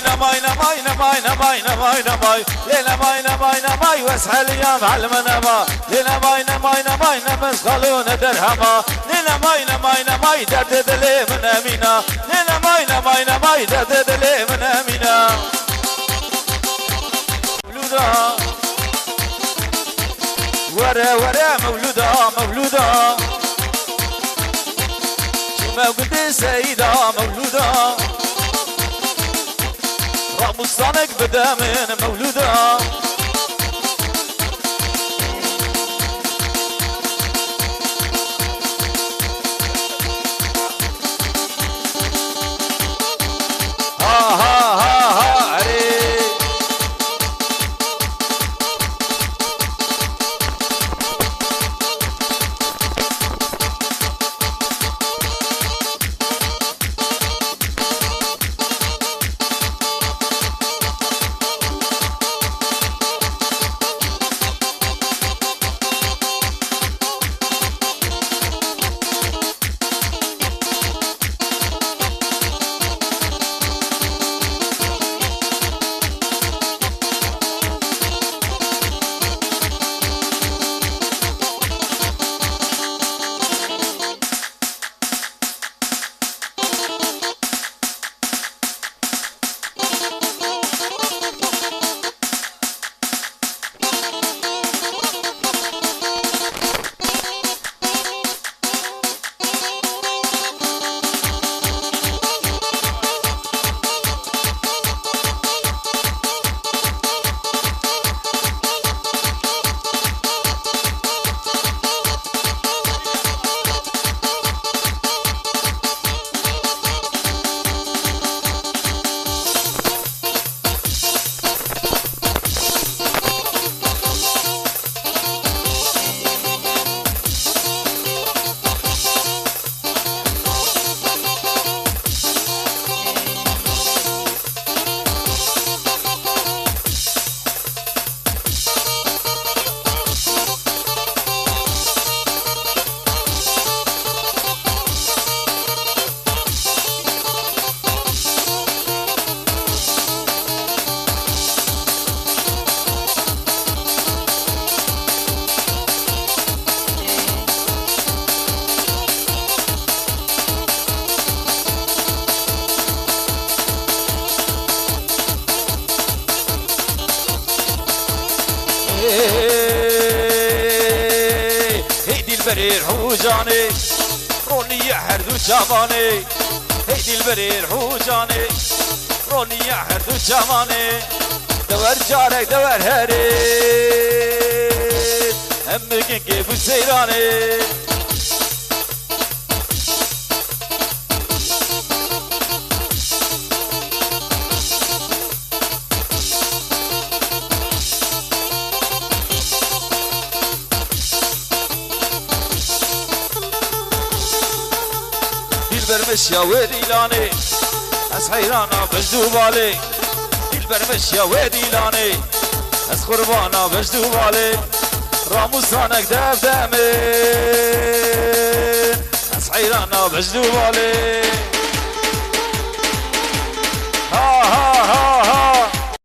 نماي نماي نماي نماي نماي نماي نماي نماي نماي نماي واسهل يا معلم نما نماي نماي نماي نمس خلون درهما نماي نماي نماي درد دلي من امينا نماي نماي نماي درد دلي من امينا مولودا ورا ورا مولودا مولودا ما قلت سيدة مولودة راموسانك بدا من مولودة ها ها ها ها عري هيدي البرير حوجاني روني يحردو شافاني هيدي البرير حوجاني روني يحردو شافاني دور جارك دور هريد همكن كيف السيراني البرمشيا وادي لاني اس حيرانا بجدوبالي البرمشيا وادي لاني اس قربانا بجدوبالي راموسانك دب دمين اس حيرانا بجدوبالي